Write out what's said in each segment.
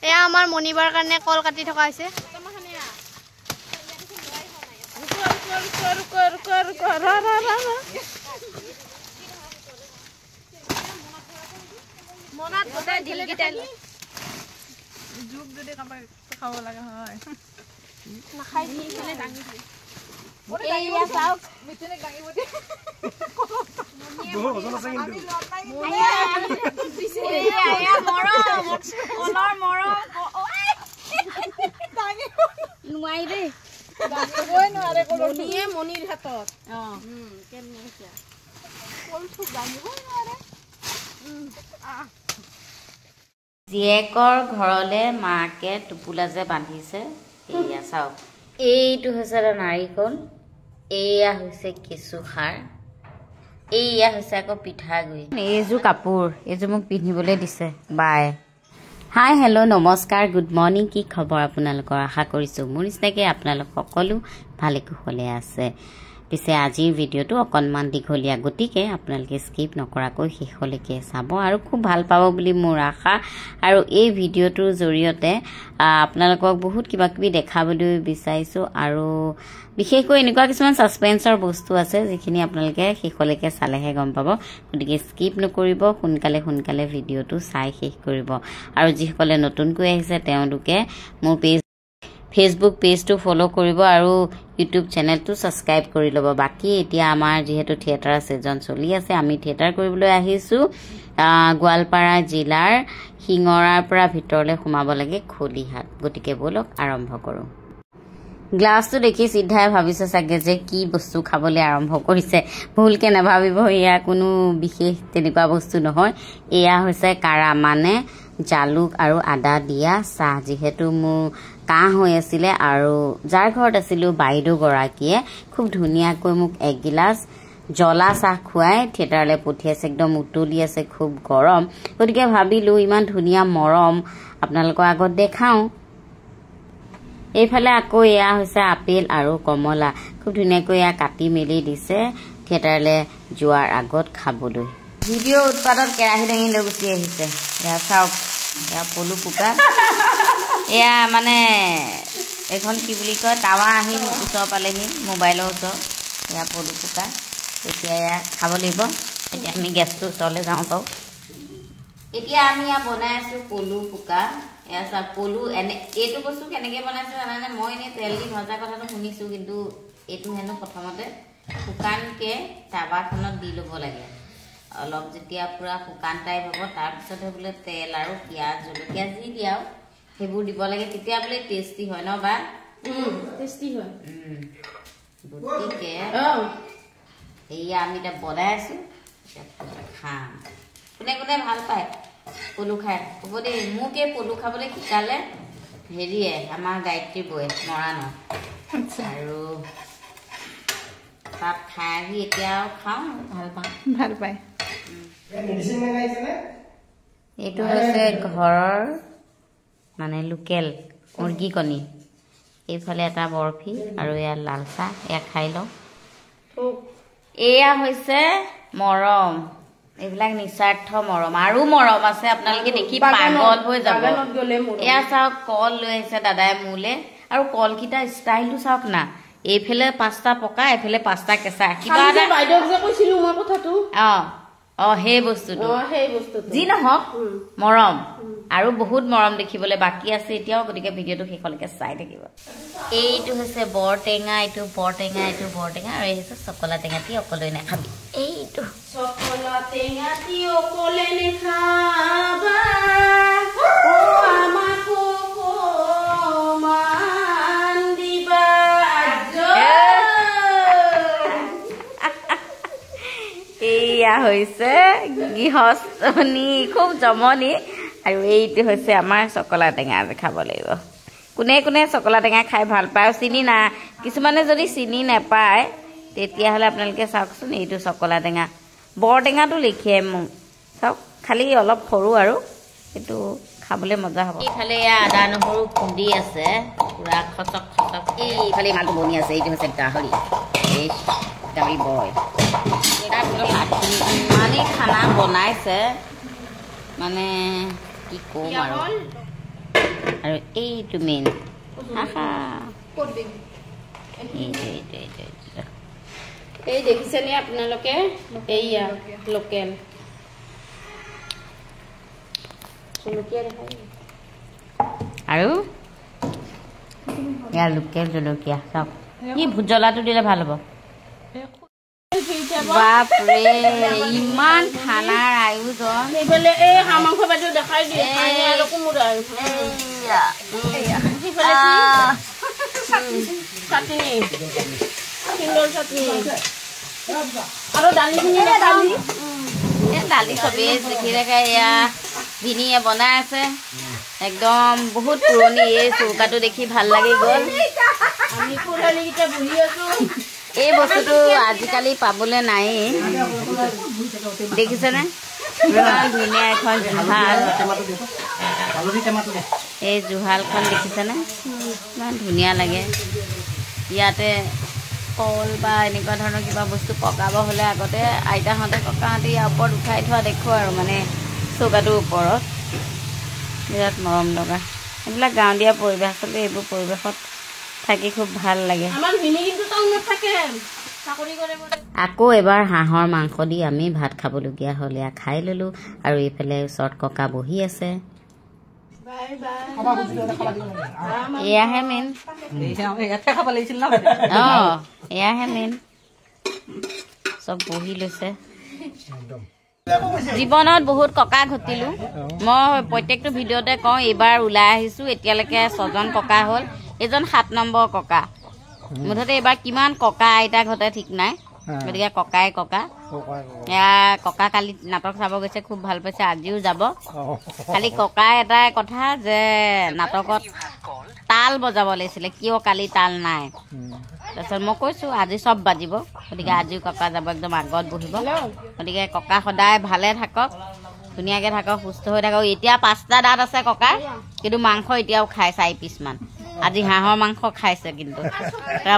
এয়া আমাৰ মনিবাৰ কাৰণে কল কাটি থকা হৈছে মনাত গোটাই দিলগিটাই জুক যদি কাবাই খাব লাগা হয় নাখাই দিলে ডাঙি এইয়া চাওক মিটনে ডাঙি বদি বহুত ওজন আছে কিন্তু এইয়া মৰম কলৰ মৰম ডাঙি নুৱাই দে ডাঙিবই নোৱাৰে কলনিয়ে মনিৰ হাতত কেন নহিয়া কলটো ডাঙিবই নোৱাৰে জীয়েকৰ ঘৰলে মাকে টুপুলা যে বান্ধিছে এইয়া চাওক এইটো হৈছে নাৰিকল এইয়া হৈছে কেঁচু খাৰ এইয়া হৈছে আকৌ পিঠাগুড়ি এইযোৰ কাপোৰ এইযোৰ মোক পিন্ধিবলৈ দিছে বাই হাই হেল্ল' নমস্কাৰ গুড মৰ্ণিং কি খবৰ আপোনালোকৰ আশা কৰিছোঁ মোৰ নিচিনাকৈ আপোনালোক সকলো ভালে কুশলে আছে পিছে আজিৰ ভিডিঅ'টো অকণমান দীঘলীয়া গতিকে আপোনালোকে স্কিপ নকৰাকৈ শেষলৈকে চাব আৰু খুব ভাল পাব বুলি মোৰ আশা আৰু এই ভিডিঅ'টোৰ জৰিয়তে আপোনালোকক বহুত কিবা কিবি দেখাবলৈ বিচাৰিছোঁ আৰু বিশেষকৈ এনেকুৱা কিছুমান সাসপেন্সৰ বস্তু আছে যিখিনি আপোনালোকে শেষলৈকে চালেহে গম পাব গতিকে স্কিপ নকৰিব সোনকালে ভিডিঅ'টো চাই শেষ কৰিব আৰু যিসকলে নতুনকৈ আহিছে তেওঁলোকে মোৰ ফেসবুক পেজটো ফলো কৰিব আৰু ইউটিউব চেনেলটো সাবস্ক্ৰাইব কৰি ল'ব বাকি এতিয়া আমাৰ যেহেতু থিয়েটাৰ সিজন চলি আছে আমি থিয়েটাৰ কৰিবলৈ আহিছো গোৱালপাৰা জিলাৰ হিঙৰাৰ পৰা ভিতৰলৈ সোমাব লাগে খলিহাট গতিকে বলক আৰম্ভ কৰো গ্লাসটো দেখি সিধাই ভাবিছে সাগে যে কি বস্তু খাবলৈ আৰম্ভ কৰিছে ভুলকে নাভাবিব ইয়া কোনো বিশেষ তেনেকুৱা বস্তু নহয় এয়া হৈছে কাৰা মানে জালুক আৰু আদা দিয়া চাহ যেহেতু মোৰ কাহ হৈ আছিল আৰু যাৰ ঘৰত আছিল বাইদেউ গৰাকীয়ে খুব ধুনিয়াকৈ মোক এক গিলাস জলা চাহ খুৱাই থিয়েটাৰলৈ পঠিয়াইছে একদম উতলি আছে খুব গৰম গতিকে ভাবিলো ইমান ধুনিয়া মৰম আপোনালোকৰ আগত দেখাও এইফালে আকৌ এয়া হৈছে আপেল আৰু কমলা খুব ধুনিয়াকৈ এয়া কাটি মেলি দিছে থিয়েটাৰলৈ যোৱাৰ আগত খাবলৈ ভিডিঅ' উৎপাদত কেৰাহী দাঙি লৈ গুচি আহিছে এয়া চাওক এয়া পলু পুকা এয়া মানে এখন কি বুলি কয় টাৱা আহি ওচৰ পালেহি মোবাইলৰ ওচৰ এয়া পলু পুকা এতিয়া এয়া খাব লাগিব এতিয়া আমি গেছটো ওচৰলৈ যাওঁ চাওক এতিয়া আমি এয়া বনাই আছো পলু পুকা এয়া চাওক পলু এনে এইটো বস্তু কেনেকৈ বনাইছো জানানে মই এনে তেল দি ভজা কথাটো শুনিছো কিন্তু এইটো হেনো প্ৰথমতে শুকানকৈ টাৱাখনত দি ল'ব লাগে অলপ যেতিয়া পুৰা শুকান টাইপ হ'ব তাৰপিছতহে বোলে তেল আৰু পিঁয়াজ জলকীয়া যি দিয়াও সেইবোৰ দিব লাগে তেতিয়া বোলে টেষ্টি হয় ন বা টেষ্টি হয় গতিকে এয়া আমি এতিয়া বনাই আছো খাম কোনে কোনে ভাল পায় পলু খাই হ'ব দেই মোক এই পলু খাবলৈ শিকালে হেৰিয়ে আমাৰ গায়ত্ৰী বৈ মৰাণৰ আৰু তাত খাই আহি এতিয়া খাওঁ ভাল পায় এইটো হৈছে ঘৰৰ মানে লোকেল মুৰ্গী কণী এইফালে এটা বৰফি আৰু এয়া লাল চাহ এয়া খাই লওঁ এয়া হৈছে মৰম এইবিলাক নিস্বাৰ্থ মৰম আৰু মৰম আছে আপোনালোকে দেখি পাগল হৈ যাব এয়া চাওক কল লৈ আহিছে দাদাই মোলে আৰু কলকেইটা ষ্টাইলটো চাওক না এইফালে 5টা পকা এইফালে 5টা কেঁচা কিবা এটা বাইদেউক যে কৈছিলো মই কথাটো সেই বস্তুটো যি নহওক মৰম আৰু বহুত মৰম দেখিবলৈ বাকি আছে এতিয়াও গতিকে ভিডিঅ'টো শেষলৈকে চাই থাকিব এইটো হৈছে বৰটেঙা এইটো বৰটেঙা আৰু এই হৈছে চকলা টেঙাটি অকলে নাখাবি এইটো চকলা টেঙাটি অকলে নাখাবা ও আমাকো মান দিবা এয়া হৈছে গৃহস্থনী খুব জমনি আৰু এইটো হৈছে আমাৰ চকলা টেঙা খাব লাগিব কোনে কোনে চকলা টেঙা খাই ভাল পায় চিনি না কিছুমানে যদি চিনি নাপায় তেতিয়াহ'লে আপোনালোকে চাওকচোন এইটো চকলা টেঙা বৰটেঙাটো লিখিয়ে মোক চাওক খালি অলপ সৰু আৰু এইটো খাবলৈ মজা হ'ব এইফালে আদা নহৰু খুন্দি আছে পুৰা খচক এইফালে ইমানটো বনি আছে এইটো হৈছে গাহৰি গাহৰি বয় ইমানেই খানা বনাইছে মানে কি ক'ম আৰু আৰু এইটো মেইন এই দেখিছেনে আপোনালোকে এইয়া লোকেল আৰু ইয়াৰ লোকেল জলকীয়া চাওক কি ভোট জ্বলাটো দিলে ভাল হ'ব বাপৰে ইমান খানাৰ আয়োজন এইফালে এই হাঁহ মাংস বাইদেউ দেখাই দিয়ে আৰু কোমোৰা চাটনি সুন্দৰ চাটনি আৰু দালিখিনি দালি চবেই দেখি থাকে এয়া ভিনিয়ে বনাই আছে একদম বহুত পুৰণি এই চৌকাটো দেখি ভাল লাগি গ'ল আমি ফুলনিকেইটা বহি আছো এই বস্তুটো আজিকালি পাবলৈ নায়েই দেখিছেনে ইমান ধুনীয়া এখন জুহাল এই জুহালখন দেখিছেনে ইমান ধুনীয়া লাগে ইয়াতে কল বা এনেকুৱা ধৰণৰ কিবা বস্তু পকাব হ'লে আগতে আইতাহঁতে ককাহঁতে ইয়াৰ ওপৰত উঠাই থোৱা দেখোঁ আৰু মানে চৌকাটোৰ ওপৰত বিৰাট মৰম লগা এইবিলাক গাঁৱলীয়া পৰিৱেশ আচলতে এইবোৰ পৰিৱেশত থাকি খুব ভাল লাগে আকৌ এবাৰ হাঁহৰ মাংস দি আমি ভাত খাবলগীয়া হ'ল এয়া খাই ল'লোঁ আৰু এইফালে ওচৰত ককা বহি আছে এয়াহে মেইন অঁ এয়াহে মেইন চব বহি লৈছে জীৱনত বহুত ককা ঘটিলোঁ মই প্ৰত্যেকটো ভিডিঅ'তে কওঁ এইবাৰ ওলাই আহিছোঁ এতিয়ালৈকে 6জন ককা হ'ল এজন 7 নম্বৰ ককা মুঠতে এইবাৰ কিমান ককা আইতা ঘটে ঠিক নাই গতিকে ককাই ককা এয়া ককা কালি নাটক চাব গৈছে খুব ভাল পাইছে আজিও যাব খালি ককাই এটাই কথা যে নাটকত তাল বজাব লাগিছিলে কিয় কালি তাল নাই তাৰপিছত মই কৈছোঁ আজি চব বাজিব গতিকে আজিও ককা যাব একদম আগত বহিব গতিকে ককা সদায় ভালে থাকক ধুনীয়াকৈ থাকক সুস্থ হৈ থাকক এতিয়া 5টা দাঁত আছে ককা কিন্তু মাংস এতিয়াও খায় 4 পিচমান আজি হাঁহৰ মাংস খাইছে কিন্তু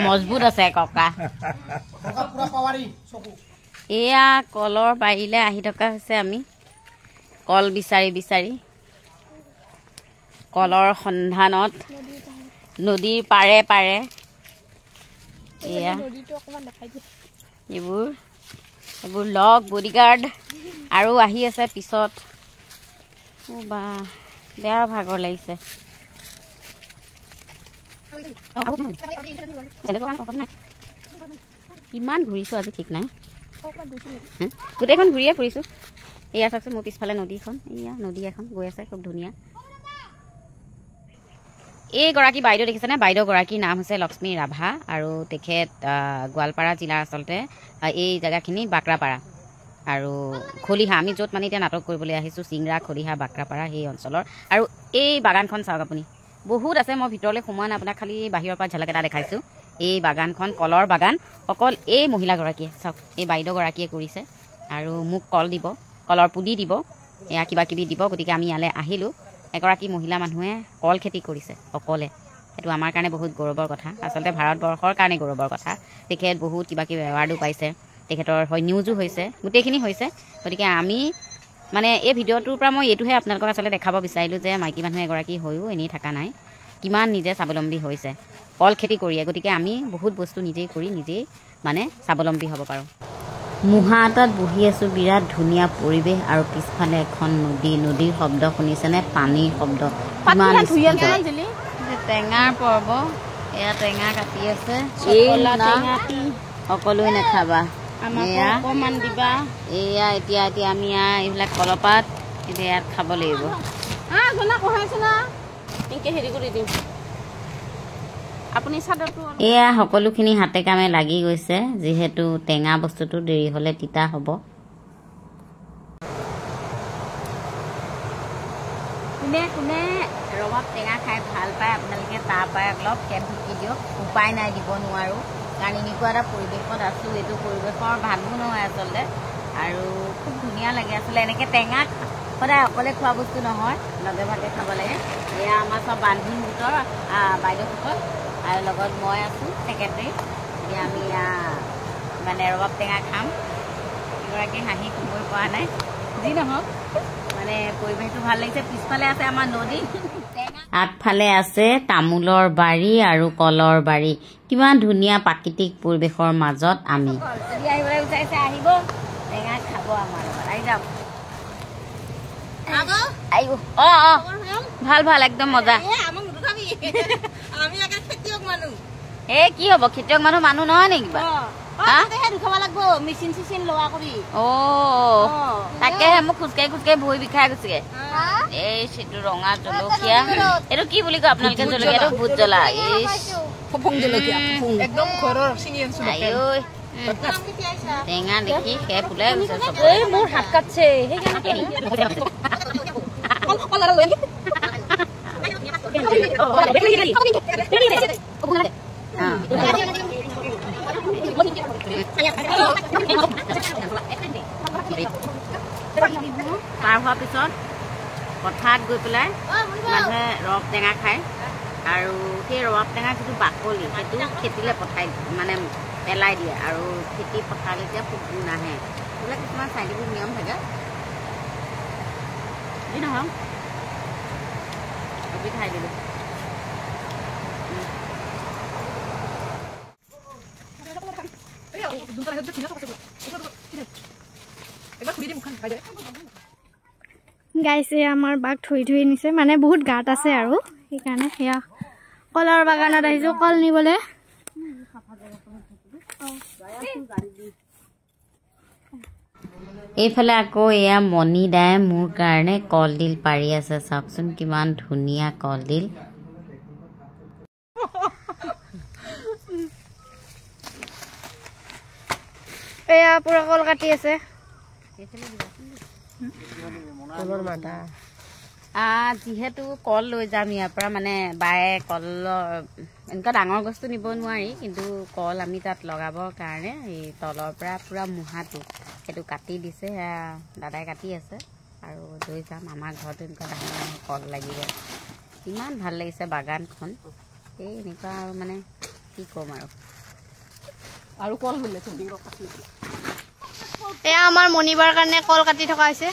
মজবুত আছে ককা এয়া কলৰ বাৰীলৈ আহি থকা হৈছে আমি কল বিচাৰি বিচাৰি কলৰ সন্ধানত নদীৰ পাৰে পাৰে এয়া এইবোৰ লগ বডিগাৰ্ড আৰু আহি আছে পিছত বা বেয়া ভাগৰ লাগিছে কিমান ঘূৰিছোঁ আজি ঠিক নাই গোটেইখন ঘূৰিয়ে ফুৰিছোঁ এয়া চাওকচোন মোৰ পিছফালে নদীখন এয়া নদী এখন গৈ আছে খুব ধুনীয়া এইগৰাকী বাইদেউ দেখিছেনে বাইদেউগৰাকীৰ নাম হৈছে লক্ষ্মী ৰাভা আৰু তেখেত গোৱালপাৰা জিলাৰ আচলতে এই জেগাখিনি বাক্ৰাপাৰা আৰু খলিহা আমি য'ত মানে এতিয়া নাটক কৰিবলৈ আহিছোঁ চিংৰা খলিহা বাক্ৰাপাৰা সেই অঞ্চলৰ আৰু এই বাগানখন চাওক আপুনি বহুত আছে মই ভিতৰলৈ সোমোৱা নাই আপোনাক খালি বাহিৰৰ পৰা ঝলক এটা দেখাইছোঁ এই বাগানখন কলৰ বাগান অকল এই মহিলাগৰাকীয়ে চাওক এই বাইদেউগৰাকীয়ে কৰিছে আৰু মোক কল দিব কলৰ পুলি দিব এয়া কিবা কিবি দিব গতিকে আমি ইয়ালৈ আহিলোঁ এগৰাকী মহিলা মানুহে কল খেতি কৰিছে অকলে সেইটো আমাৰ কাৰণে বহুত গৌৰৱৰ কথা আচলতে ভাৰতবৰ্ষৰ কাৰণে গৌৰৱৰ কথা তেখেত বহুত কিবা কিবি এৱাৰ্ডো পাইছে তেখেতৰ হয় নিউজো হৈছে গোটেইখিনি হৈছে গতিকে আমি মানে এই ভিডিঅ'টোৰ পৰা মই এইটোহে আপোনালোকক আচলতে দেখাব বিচাৰিলোঁ যে মাইকী মানুহ এগৰাকী হৈও এনেই থকা নাই কিমান নিজে স্বাৱলম্বী হৈছে কল খেতি কৰিয়ে গতিকে আমি বহুত বস্তু নিজেই কৰি নিজেই মানে স্বাৱলম্বী হ'ব পাৰোঁ মুহা এটাত বহি আছোঁ বিৰাট ধুনীয়া পৰিৱেশ আৰু পিছফালে এখন নদীৰ শব্দ শুনিছেনে পানীৰ শব্দ কিমান টেঙাৰ পৰ্ব এয়া টেঙা কাটি আছে সকলোৱে নাখাবা অকণমান দিবা এয়া এতিয়া আমি এইবিলাক কলপাত এতিয়া ইয়াত খাব লাগিব এয়া সকলোখিনি হাতে কামে লাগি গৈছে যিহেতু টেঙা বস্তুটো দেৰি হ'লে তিতা হ'ব কোনে ৰবাব টেঙা খাই ভাল পায় আপোনালোকে তাৰ পৰাই অলপ কেপ শিকি দিয়ক উপায় নাই দিব নোৱাৰোঁ কাৰণ এনেকুৱা এটা পৰিৱেশত আছোঁ এইটো পৰিৱেশৰ ভালো নহয় আচলতে আৰু খুব ধুনীয়া লাগে আচলতে এনেকৈ টেঙা সদায় অকলে খোৱা বস্তু নহয় লগে ভাগে খাব লাগে এয়া আমাৰ চব বান্ধি গোটৰ বাইদেউসকল আৰু লগত মই আছোঁ ছেক্ৰেটাৰী এতিয়া আমি মানে ৰবাব টেঙা খাম এগৰাকী হাঁহি কবই পৰা নাই যি নহওক মানে মানে পৰিৱেশটো ভাল লাগিছে পিছফালে আছে আমাৰ নদী আগফালে আছে তামোলৰ বাৰী আৰু কলৰ বাৰী কিমান ধুনীয়া প্ৰাকৃতিক পৰিৱেশৰ মাজত আমি যদি আহিবলৈ বিচাৰিছে আহিব টেঙা খাব আমাৰ লগত আহি যাওক ভাল ভাল একদম মজা এ কি হব খেতিয়ক মানুহ মানুহ নহয় নেকি মেচিন চিচিন লোৱা কৰি তাকেহে মোক খোজকাঢ়ি খোজকাঢ়ি ভৰি বিষাই গৈছেগে এই সেইটো ৰঙা জলকীয়া এইটো কি বুলি কয় আপোনালোকে জলকীয়াটো ভোট জ্বলা টেঙা দেখি শেষ ওলাই গৈছে মোৰ হাত কাটছে পাৰ হোৱাৰ পিছত পথাৰত গৈ পেলাই মানুহে ৰস টেঙা খায় আৰু সেই ৰস টেঙা যিটো বাকলি সেইটো খেতিলে পঠাই মানে পেলাই দিয়ে আৰু খেতি পথাৰলৈ এতিয়া পোক নাহে এইবিলাক কিছুমান চাইণ্টিফিক নিয়ম থাকে যি নহওক খাই দিলোঁ গাইছে আমাৰ বাঘ ধুই ধুই নিছে মানে বহুত গাঁত আছে আৰু সেইকাৰণে সেয়া কলৰ বাগানত আহিছো কল নিবলে এইফালে আকৌ এয়া মণি দাই মোৰ কাৰণে কলডিল পাৰি আছে চাওকচোন কিমান ধুনীয়া কলডিল এয়া পুৰা কল কাটি আছে যিহেতু কল লৈ যাম ইয়াৰ পৰা মানে বায়ে কলৰ এনেকুৱা ডাঙৰ গছটো নিব নোৱাৰি কিন্তু কল আমি তাত লগাবৰ কাৰণে এই তলৰ পৰা পুৰা মুহাটো সেইটো কাটি দিছে সেয়া দাদাই কাটি আছে আৰু লৈ যাম আমাৰ ঘৰতো এনেকুৱা ডাঙৰ ডাঙৰ কল লাগিব ইমান ভাল লাগিছে বাগানখন এই এনেকুৱা আৰু মানে কি ক'ম আৰু কল বোলে এয়া আমাৰ মণিবাৰ কাৰণে কল কাটি থকা হৈছে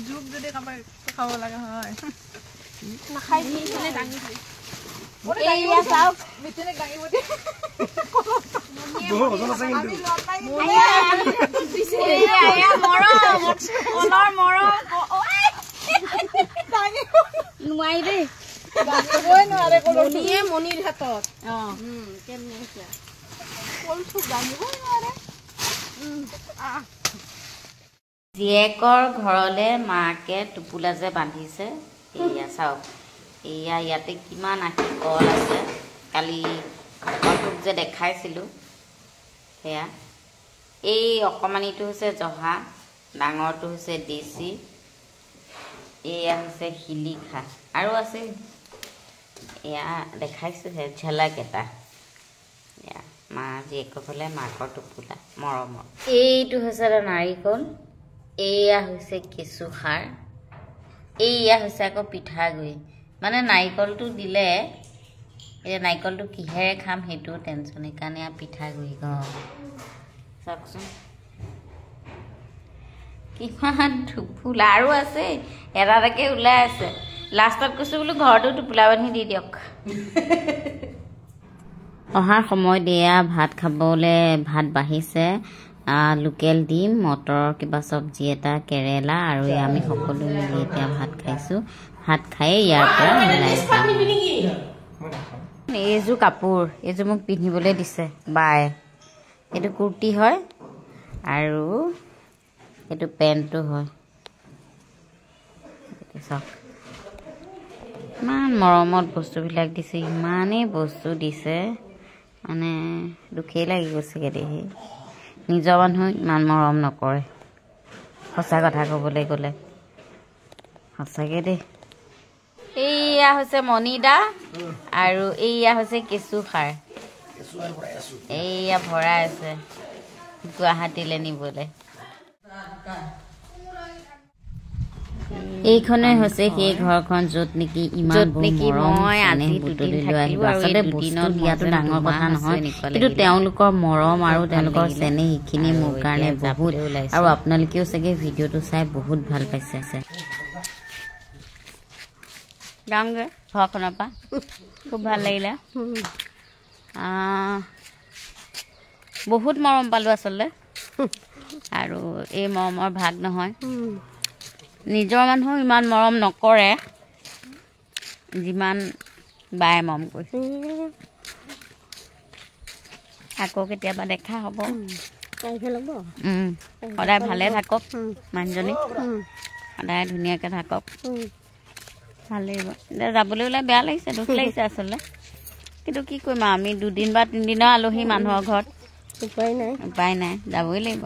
জুক যদি কাৰোবাক খাব লগা হয় নাখাই মনিৰ হাতত জীয়েকৰ ঘৰলে মাকে টোপোলা যে বান্ধিছে এয়া চাওক এয়া ইয়াতে কিমান আহি কল আছে কালি কলটোক যে দেখাইছিলোঁ সেয়া এই অকণমানিটো হৈছে জহা ডাঙৰটো হৈছে দেশী এয়া হৈছে শিলিখা আৰু আছে এয়া দেখাইছোঁহে ঝলক এটা এয়া মা জীয়েকৰ ঘৰলে মাকৰ টোপোলা মৰমৰ এইটো হৈছে এটা নাৰিকল এয়া হৈছে কেঁচু খাৰ এয়া হৈছে আকৌ পিঠাগুড়ি মানে নাৰিকলটো দিলে এতিয়া নাৰিকলটো কিহেৰে খাম সেইটো টেনশ্যন সেইকাৰণে পিঠাগুড়ি চাওকচোন কিমান টোপোলা আৰু আছে এটা এটাকৈ ওলাই আছে লাষ্টত কৈছোঁ বোলো ঘৰতো টোপোলা বান্ধি দি দিয়ক অহাৰ সময়ত এয়া ভাত খাবলৈ ভাত বাঢ়িছে লোকেল ডিম মটৰৰ কিবা চব্জি এটা কেৰেলা আৰু আমি সকলো মিলি এতিয়া ভাত খাইছোঁ ভাত খায়ে ইয়াৰ পৰা ওলাই যাম এইযোৰ কাপোৰ এইযোৰ মোক পিন্ধিবলৈ দিছে বায়ে এইটো কুৰ্তি হয় আৰু এইটো পেণ্টটো হয় চাওক ইমান মৰমত বস্তুবিলাক দিছে ইমানেই বস্তু দিছে মানে দুখেই লাগি গৈছেগৈ দেহি নিজৰ মানুহ ইমান মৰম নকৰে সঁচা কথা ক'বলৈ গ'লে সঁচাকৈ দেই এইয়া হৈছে মণিদা আৰু এইয়া হৈছে কেঁচু খাৰ এইয়া ভৰাই আছে গুৱাহাটীলৈ নিবলৈ এইখনে হৈছে সেই ঘৰখন য'ত নেকি ইমান মই আজি বুটলি লৈ আহিলোঁ আচলতে বস্তু দিয়াটো ডাঙৰ কথা নহয় কিন্তু তেওঁলোকৰ মৰম আৰু তেওঁলোকৰ চেনেহ সেইখিনি মোৰ কাৰণে বহুত আৰু আপোনালোকেও চাগে ভিডিঅ'টো চাই বহুত ভাল পাইছে যাওঁগৈ ঘৰখনৰ পৰা খুব ভাল লাগিলে বহুত মৰম পালোঁ আচলতে আৰু এই মৰমৰ ভাগ নহয় নিজৰ মানুহক ইমান মৰম নকৰে যিমান বায়ে মৰম কৰিছে আকৌ কেতিয়াবা দেখা হ'ব সদায় ভালে থাকক মানুহজনী সদায় ধুনীয়াকৈ থাকক ভাল লাগিব এতিয়া যাবলৈ ওলাই বেয়া লাগিছে দুখ লাগিছে আচলতে কিন্তু কি কৰিম আৰু আমি 2 দিন বা 3 দিনৰ আলহী মানুহৰ ঘৰত উপায় নাই যাবই লাগিব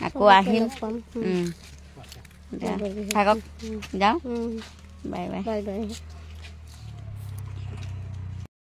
আকৌ আহিম থাকক যাওঁ বাই বাই